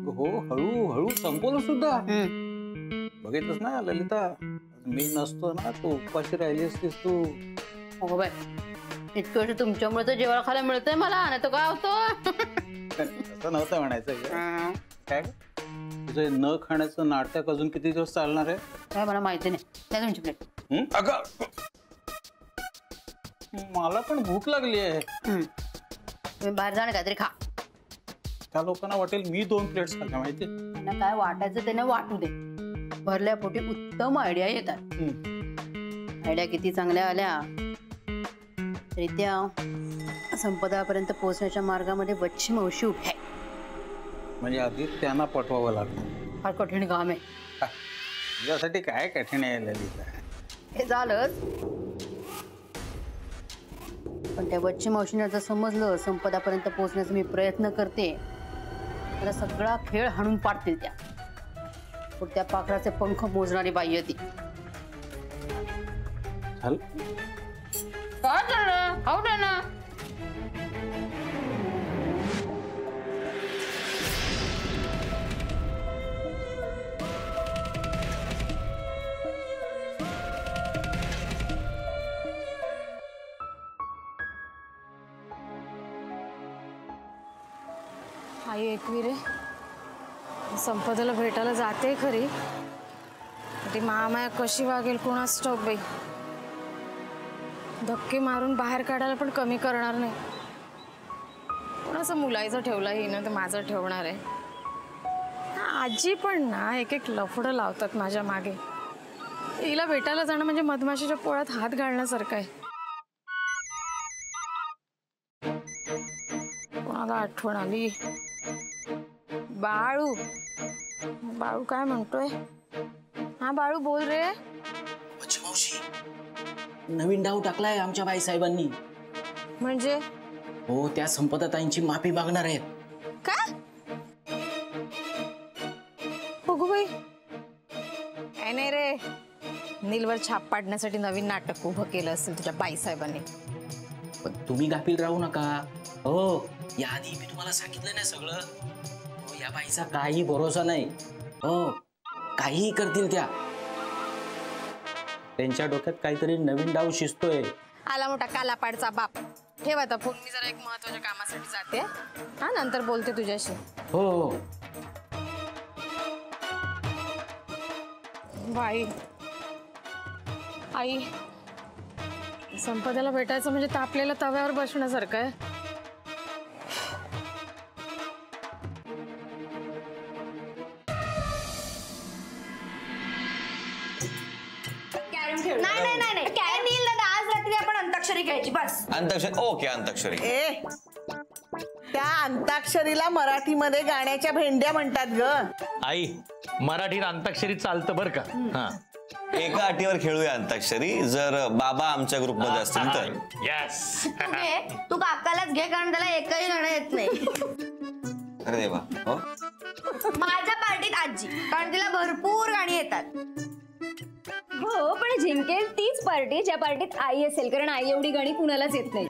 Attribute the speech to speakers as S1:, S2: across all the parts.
S1: हो, हळूहळू संपवलं सुद्धा. बघितलंस ना ललिता, मी नसतो ना तू उपाशी राहिली असतीस तू.
S2: हो बाय, इतकं वर्ष तुमच्यामुळे तर जेवायला खायला मिळतंय मला, नाही तर काय होतं.
S1: असं नव्हतं म्हणायचं. काय तुझं न खाण्याचं नाटक अजून किती दिवस चालणार आहे?
S2: काय मला माहिती नाही. त्या तुमची प्लेट.
S1: अगं मला पण भूक लागली आहे.
S2: तुम्ही बाहेर जाणं काहीतरी खा.
S1: त्या लोकांना वाटेल मी 2 प्लेट्स खाल्ल्या माहिती.
S2: त्यांना काय वाटायचं त्यांना वाटू दे. भरल्या पोटी उत्तम आयडिया येतात. आयडिया किती चांगल्या आल्या तरी त्या संपदापर्यंत पोहोचण्याच्या मार्गामध्ये वच्ची मावशी उभी आहे.
S1: म्हणजे आधी त्यांना पटवावं लागतं.
S2: फार कठीण काम आहे.
S1: तुझ्यासाठी काय कठीण आहे ललिता?
S2: हे झालंच, पण त्या वच्ची मावशीने जर समजलं संपदापर्यंत पोहोचण्याचा मी प्रयत्न करते तर सगळा खेळ हाणून पाडतील त्या. त्या पाखराचे पंख मोजणारी बाई ती.
S1: चल
S2: काय झालं? खाऊ दे ना.
S3: आई एकवीर संपदाला भेटायला जाते खरी, ती महामाया कशी वागेल कोणास ठाऊक बाई. धक्के मारून बाहेर काढायला पण कमी करणार नाही. कोणाचं मुलायचं ठेवलं हिनं तर माझं ठेवणार आहे. आजी पण ना एक एक लफडं लावतात माझ्या मागे. हिला भेटायला जाणं म्हणजे मधमाशीच्या पोळ्यात हात घालण्यासारखं आहे. कोणाला आठवण आली? बाळू, बाळू काय म्हणतोय? हा बाळू बोल रे.
S4: मावशी, नवीन डाव टाकलाय आमच्या बाईसाहेबांनी.
S3: म्हणजे?
S4: हो, त्या संपदाताईंची माफी मागणार आहेत.
S3: का? बघू बाई. काय नाही रे, नीलवर छाप पाडण्यासाठी नवीन नाटक उभं केलं असेल तुझ्या बाईसाहेबांनी.
S4: पण तुम्ही गाफील राहू नका. हो, याआधी मी तुम्हाला सांगितलं ना सगळं. हो, या बाईचा काही भरोसा नाही. हो, काहीही करतील त्या. त्यांच्या डोक्यात काहीतरी नवीन डाव शिजतोय.
S3: आला मोठा कालापाडचा बाप. ठेव आता फोन, मी जरा एक महत्वाच्या कामासाठी जाते. हा, नंतर बोलते तुझ्याशी.
S4: हो.
S3: बाई, आई, संपदाला भेटायचं म्हणजे तापलेल्या तव्यावर बसण्यासारखं आहे.
S2: नाही काय नील दादा, आज रात्री आपण अंताक्षरी खेळायची बस.
S5: अंताक्षरी? ओके, अंताक्षरी.
S6: त्या अंताक्षरीला मराठीमध्ये गाण्याच्या भेंड्या म्हणतात ग.
S7: आई, मराठीत अंताक्षरी चालतं बर का. हा,
S5: एका अटीवर खेळूया अंताक्षरी, जर बाबा आमच्या ग्रुप मध्ये असतील तर.
S7: यस.
S2: तू काकालाच घे, कारण त्याला एकही गाणं येत नाही.
S5: अरे देवा. हो,
S2: माझ्या पार्टीत आजी, कारण तिला भरपूर गाणी येतात.
S8: हो, पण जिंकेल तीच पार्टी ज्या पार्टीत आई असेल, कारण आई एवढी गाणी कुणालाच येत नाही.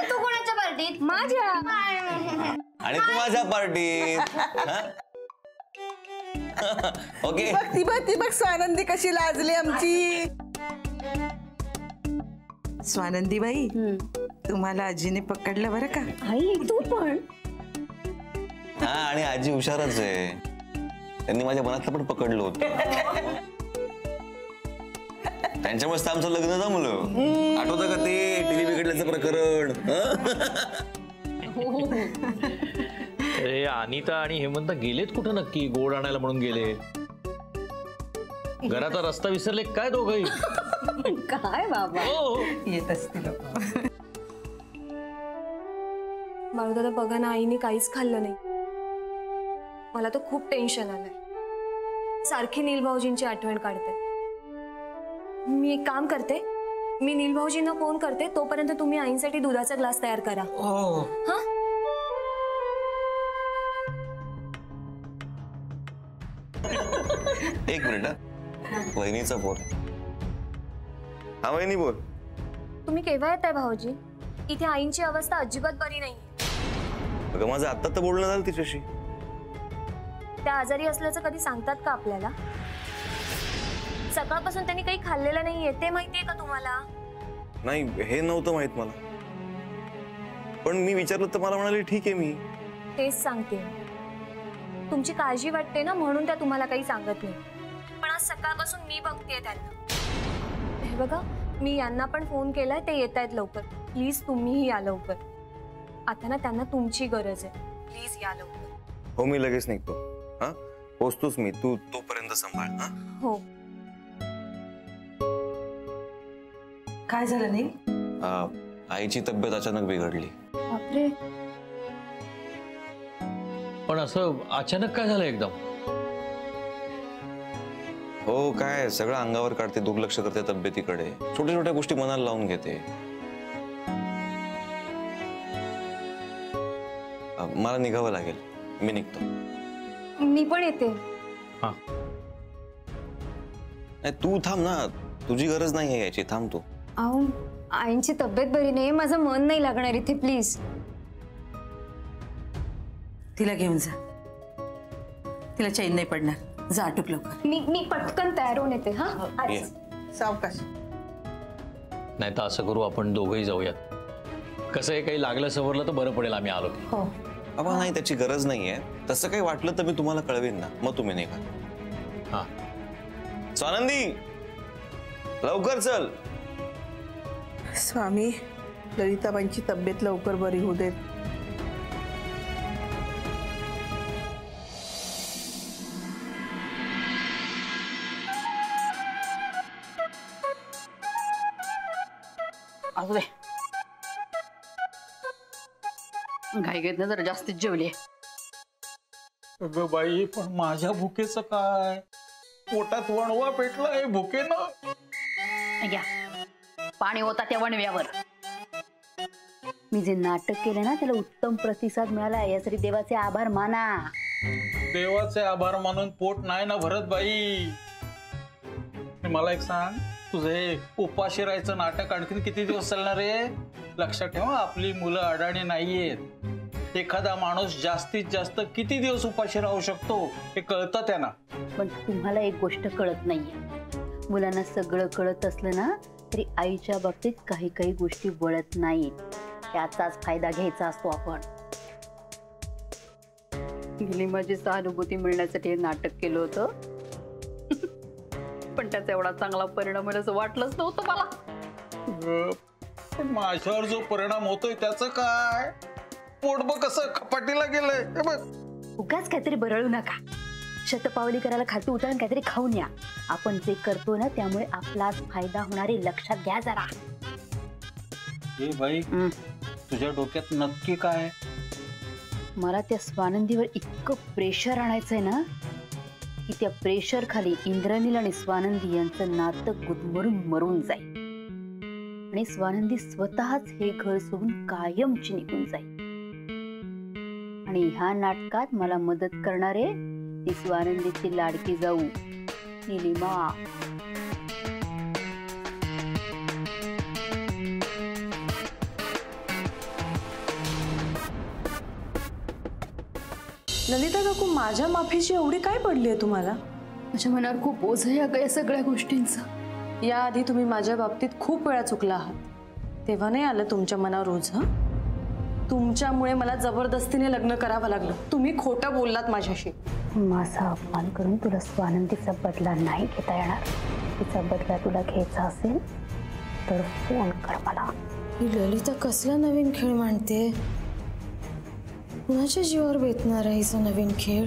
S2: तू कोणाच्या पार्टीत?
S8: माझ्या.
S5: आणि तू माझ्या पार्टीत. ओके.
S6: ती बघ स्वानंदी कशी लाजली आमची. स्वानंदी बाई, तुम्हाला आजीने पकडलं बरं का.
S8: आई तू पण.
S5: हा, आणि आजी हुशारच आहे. त्यांनी माझ्या मनातलं पण पकडलं होतं. त्यांच्यामुळे आमचं लग्न जमलं. आठवतं का ते टीव्ही बिघडल्याचं प्रकरण?
S7: अरे अनिता आणि हेमंत गेलेत कुठं नक्की? गोड आणायला म्हणून गेले. घराचा रस्ता विसरले काय दोघंही?
S8: काय बाबा,
S6: येत असतील.
S3: बाळूदादा बघा ना, आईने काहीच खाल्लं नाही. मला तर खूप टेन्शन आलंय. सारखी नीलभाऊजींची आठवण काढते. मी एक काम करते, मी नीलभाऊजींना फोन करते. तोपर्यंत तुम्ही आईंसाठी दुधाचा ग्लास तयार करा. हा,
S5: एक मिनिट. वहिनीचा फोन. हा वहिनी बोल.
S3: तुम्ही केव्हा येताय भाऊजी? इथे आईंची अवस्था अजिबात बरी नाही.
S5: अगं माझं आत्ता तर बोलणं झालं तिच्याशी.
S3: त्या आजारी असल्याचं कधी सांगतात का आपल्याला? सकाळपासून त्यांनी काही खाल्लेलं नाहीये, ते माहितीये का तुम्हाला?
S5: नाही, हे नव्हतं माहित मला. पण मी विचारलं तर मला म्हणाले ठीक आहे. मी
S3: तेच सांगते, तुमची काळजी वाटते ना म्हणून त्या तुम्हाला काही सांगत नाही. पण आज सकाळपासून मी बघतेय त्यांना. हे बघा, मी यांना पण फोन केलाय, ते येत आहेत लवकर. प्लीज तुम्हीही या लवकर. आता ना त्यांना तुमची गरज आहे. प्लीज या लवकर.
S5: हो, मी लगेच निघतो. हा, पोचतोच मी. तू तोपर्यंत सांभाळ. हा,
S3: हो.
S6: काय झालं नील?
S5: आईची तब्येत अचानक बिघडली.
S2: बापरे.
S7: पण असं अचानक काय झालं एकदम?
S5: हो, काय सगळं अंगावर काढते, दुर्लक्ष करते तब्येतीकडे, छोट्या छोट्या गोष्टी मनाला लावून घेते. मला निघावं लागेल, मी निघतो.
S8: मी पण येते.
S7: हा,
S5: नाही, तू थांब ना, तुझी गरज नाही यायची. थांब तू.
S8: अहो, आईंची तब्येत बरी नाही, माझं मन नाही लागणार इथे. प्लीज
S6: तिला घेऊन जा. तिला चैन नाही पडणार. जा आटूप लवकर.
S8: मी पटकन तयार होऊन येते. हा,
S5: ये.
S6: सावकाश.
S7: नाही तर असं करू, आपण दोघंही जाऊयात. कसं आहे, काही लागलं सवरलं तर बरं पडेल. आम्ही आलो की.
S8: हो.
S5: बाबा नाही, त्याची गरज नाहीये. तसं काही वाटलं तर मी तुम्हाला कळवेन ना, मग तुम्ही निघा.
S7: हा,
S5: स्वानंदी, लवकर चल.
S6: स्वामी, ललिताबाईंची तब्येत लवकर बरी होऊ देत.
S2: असू दे, घाई घेत नाही, जरा जास्तीच जेवली.
S1: अगं बाई, पण माझ्या भुकेचं काय? पोटात वणवा पेटलाय भुकेनं.
S2: घ्या, पाणी होता त्या वणव्यावर. मी जे नाटक केले ना, त्याला उत्तम प्रतिसाद मिळाला. यासाठी देवाचे आभार माना.
S1: देवाचे आभार मानून पोट नाही ना भरत बाई. मला एक सांग, तुझे उपाशी राहायचं नाटक आणखीन किती दिवस चालणार आहे? लक्षात ठेवा, आपली मुलं अडाणी नाहीयेत. एखादा माणूस जास्तीत जास्त किती दिवस उपाशी राहू शकतो हे कळतं त्यांना.
S2: पण तुम्हाला एक गोष्ट कळत नाहीये. मुलांना सगळं कळत असलं ना तरी आईच्या बाबतीत काही काही गोष्टी वळत नाहीत. त्याचाच फायदा घ्यायचा असतो आपण. गेली माझी सहानुभूती मिळण्यासाठी हे नाटक केलं होतं. पण त्याचा एवढा चांगला परिणाम होईल असं वाटलंच नव्हतं मला.
S1: पण माझ्यावर जो परिणाम होतोय त्याचं काय? पोट बघ कसं खपाटीला गेलंय. बघ,
S2: उगाच काहीतरी बरळू नका. शतपावली करायला खाती उतरून काहीतरी खाऊन या. आपण जे करतो ना त्यामुळे आपलाच फायदा होणार आहे, लक्षात घ्या जरा.
S1: हे बाई, तुझ्या डोक्यात नक्की काय?
S2: मला त्या स्वानंदीवर इतकं प्रेशर आणायचंय ना की त्या प्रेशर खाली इंद्रनील आणि स्वानंदी यांचं नातं गुदमरून मरून जाईल. आणि स्वानंदी स्वतःच हे घर सोडून कायमची निघून जाईल. आणि ह्या नाटकात मला मदत करणारे ती स्वानंदीची लाडकी जाऊ नीलिमा.
S9: ललिता काकू, माझ्या माफीची एवढी काय पडली आहे तुम्हाला?
S3: माझ्या मनावर खूप ओझ आहे या सगळ्या गोष्टींचं.
S9: याआधी तुम्ही माझ्या बाबतीत खूप वेळा चुकला आहात, तेव्हा नाही आलं तुमच्या मनावर ओझ. तुमच्यामुळे मला जबरदस्तीने लग्न करावं लागलं. तुम्ही खोटं बोललात माझ्याशी.
S2: माझा अपमान करून तुला स्वानंदीचा बदला नाही घेता येणार. तिचा बदला तुला घ्यायचा असेल तर फोन कर मला.
S9: ही ललिता कसला नवीन खेळ मांडते? कुणाच्या जीवावर बेतणार आहे हिचा नवीन खेळ?